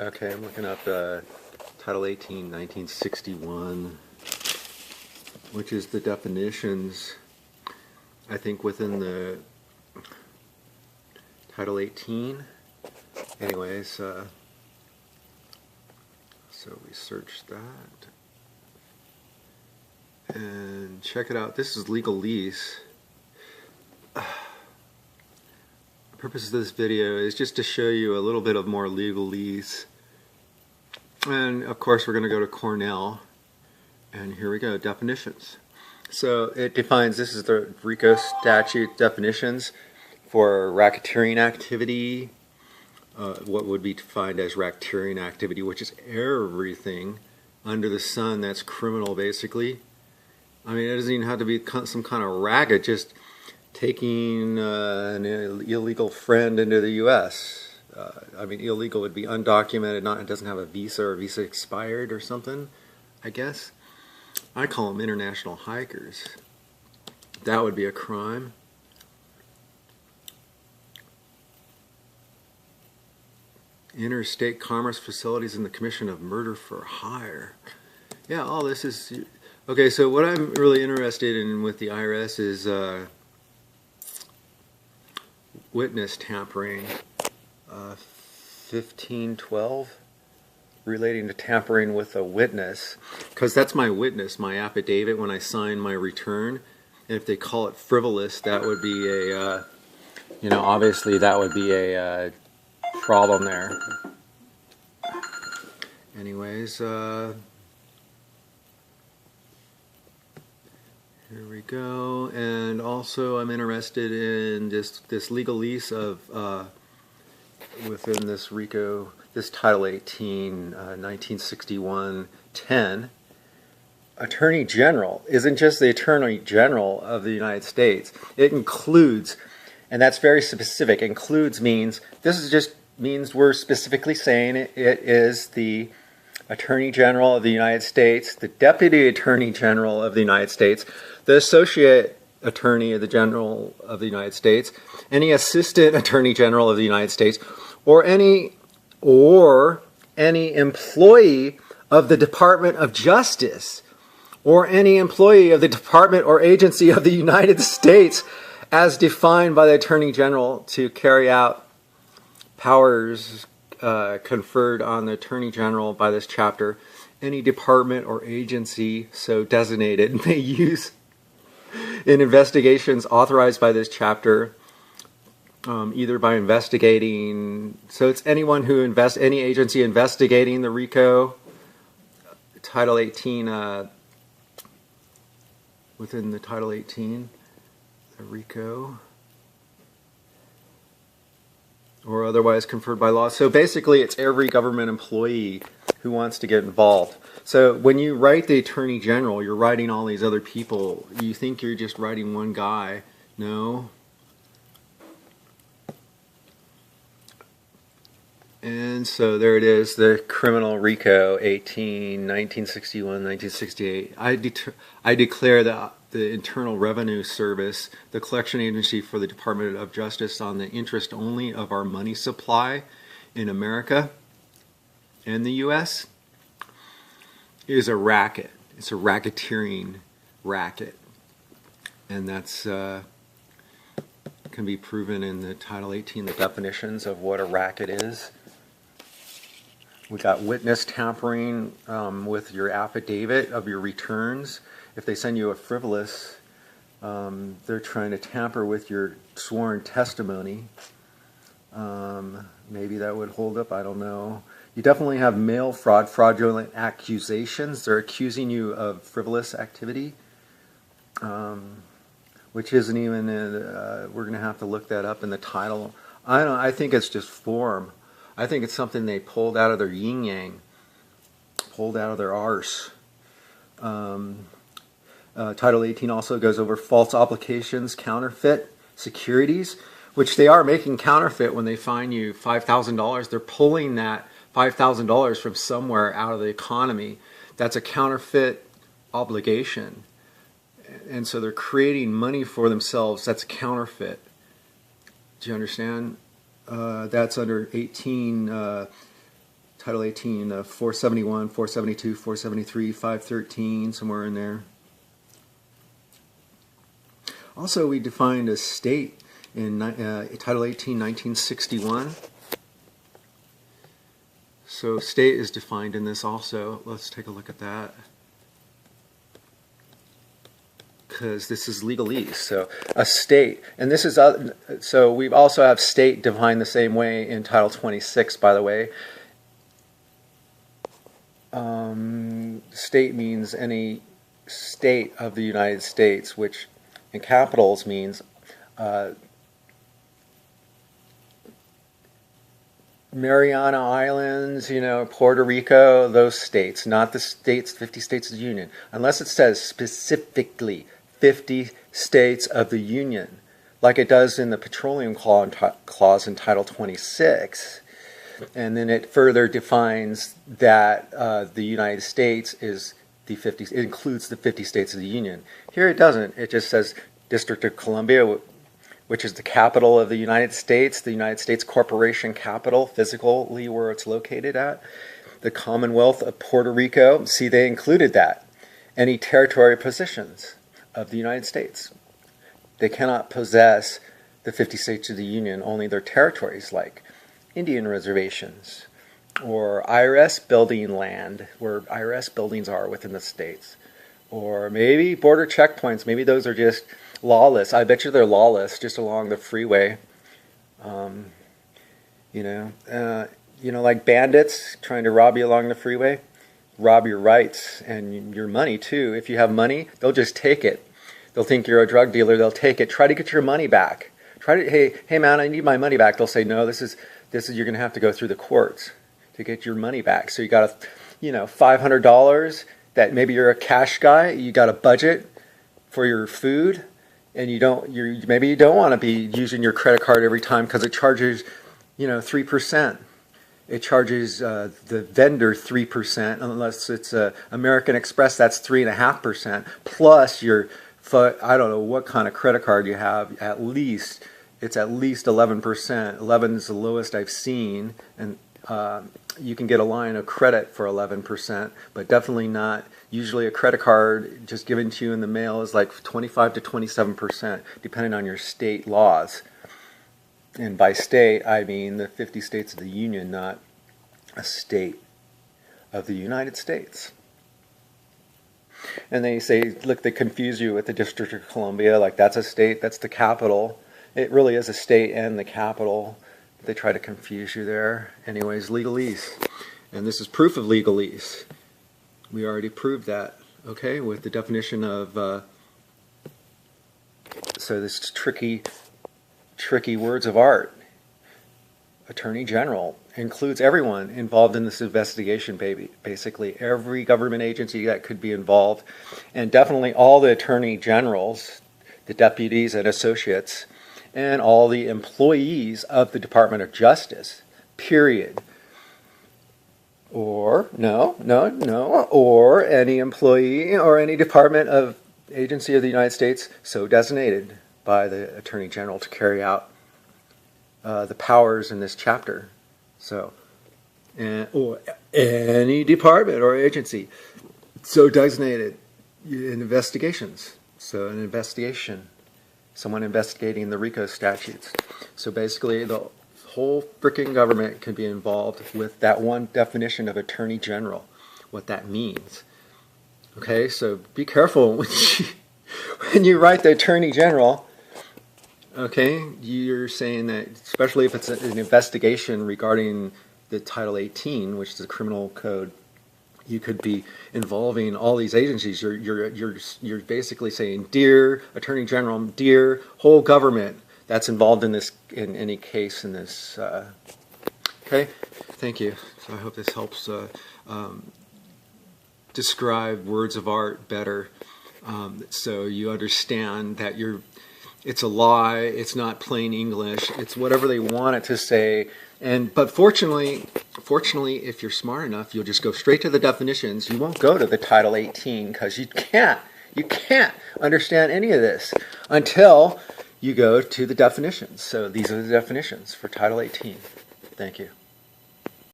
Okay, I'm looking up Title 18, 1961, which is the definitions, I think, within the Title 18. Anyways, so we search that and check it out. This is legal lease. The purpose of this video is just to show you a little bit of more legal lease. And of course we're going to go to Cornell, and here we go, definitions. So it defines, this is the Rico Statute definitions for racketeering activity, what would be defined as racketeering activity, which is everything under the sun that's criminal, basically. I mean, it doesn't even have to be some kind of racket, just taking an illegal friend into the U.S. I mean, illegal would be undocumented, it doesn't have a visa or visa expired or something, I guess. I call them international hikers. That would be a crime. Interstate commerce facilities in the commission of murder for hire. Yeah, all this is... Okay, so what I'm really interested in with the IRS is witness tampering. 1512, relating to tampering with a witness, because that's my witness, my affidavit when I sign my return. And if they call it frivolous, that would be a, obviously that would be a problem there. Anyways, here we go. And also I'm interested in this legal lease of within this Rico, this Title 18, 1961-10. Attorney General isn't just the Attorney General of the United States. It includes, and that's very specific, includes means, this is just means we're specifically saying it is the Attorney General of the United States, the Deputy Attorney General of the United States, the Associate Attorney of the General of the United States, any Assistant Attorney General of the United States, or any employee of the Department of Justice, or any employee of the Department or agency of the United States as defined by the Attorney General to carry out powers conferred on the Attorney General by this chapter. Any department or agency so designated may use in investigations authorized by this chapter, either by investigating, so it's anyone who any agency investigating the RICO, Title 18, within the Title 18, the RICO, or otherwise conferred by law. So basically it's every government employee who wants to get involved. So when you write the Attorney General, you're writing all these other people. You think you're just writing one guy. No. And so there it is, the criminal RICO 18, 1961, 1968. I declare that the Internal Revenue Service, the collection agency for the Department of Justice, on the interest only of our money supply in America and the U.S. is a racket. It's a racketeering racket. And that's can be proven in the Title 18, the definitions of what a racket is. We got witness tampering with your affidavit of your returns. If they send you a frivolous, they're trying to tamper with your sworn testimony. Maybe that would hold up, I don't know. You definitely have mail fraud, fraudulent accusations. They're accusing you of frivolous activity, which isn't even, we're going to have to look that up in the title. I think it's just form. I think it's something they pulled out of their yin-yang, pulled out of their arse. Title 18 also goes over false obligations, counterfeit securities, which they are making counterfeit when they fine you $5,000. They're pulling that $5,000 from somewhere out of the economy. That's a counterfeit obligation. And so they're creating money for themselves. That's counterfeit. Do you understand? That's under 18 Title 18, 471, 472, 473, 513, somewhere in there. Also, we defined a state in Title 18, 1961. So state is defined in this also. Let's take a look at that. Because this is legalese. So a state, and this is, so we also have state defined the same way in Title 26, by the way. State means any state of the United States, which in capitals means Mariana Islands, Puerto Rico, those states, not the states, 50 states of the Union, unless it says specifically 50 states of the Union, like it does in the Petroleum Clause in Title 26. And then it further defines that the United States is it includes the 50 states of the Union. Here it doesn't. It just says District of Columbia, which is the capital of the United States corporation capital, physically where it's located at. The Commonwealth of Puerto Rico, see, they included that. Any territory possessions of the United States. They cannot possess the 50 states of the Union, only their territories, like Indian reservations, or IRS building land, where IRS buildings are within the states, or maybe border checkpoints. Maybe those are just lawless. I bet you they're lawless just along the freeway. Like bandits trying to rob you along the freeway, rob your rights and your money too. If you have money, they'll just take it. They'll think you're a drug dealer. They'll take it. Try to get your money back. Hey man, I need my money back. They'll say, no, this is you're going to have to go through the courts to get your money back. So you got $500 that maybe you're a cash guy. You got a budget for your food, and maybe you don't want to be using your credit card every time because it charges 3%. It charges the vendor 3%, unless it's American Express. That's 3.5%, plus I don't know what kind of credit card you have. It's at least 11%. 11 is the lowest I've seen, and you can get a line of credit for 11%, but definitely not. Usually a credit card just given to you in the mail is like 25 to 27%, depending on your state laws. And by state, I mean the 50 states of the Union, not a state of the United States. And they say, look, they confuse you with the District of Columbia, like that's a state, that's the capital. It really is a state and the capital. They try to confuse you there. Anyways, legalese. And this is proof of legalese. We already proved that, okay, with the definition of, so this tricky words of art. Attorney General includes everyone involved in this investigation, basically every government agency that could be involved, and definitely all the attorney generals, the deputies and associates, and all the employees of the Department of Justice, period. Or, or any employee or any department of agency of the United States so designated by the Attorney General to carry out the powers in this chapter. So, or any department or agency so designated in investigations. So an investigation, someone investigating the Rico Statutes. So basically the whole freaking government can be involved with that one definition of Attorney General, what that means. Okay, so be careful when you write the Attorney General. Okay, you're saying that, especially if it's an investigation regarding the Title 18, which is the criminal code, you could be involving all these agencies. You're basically saying, dear Attorney General, dear whole government that's involved in this, in any case in this. Okay, thank you. So I hope this helps describe words of art better, so you understand that it's a lie, it's not plain English, it's whatever they want it to say. But fortunately, if you're smart enough, you'll just go straight to the definitions. You won't go to the Title 18 because you can't understand any of this until you go to the definitions. So these are the definitions for Title 18. Thank you.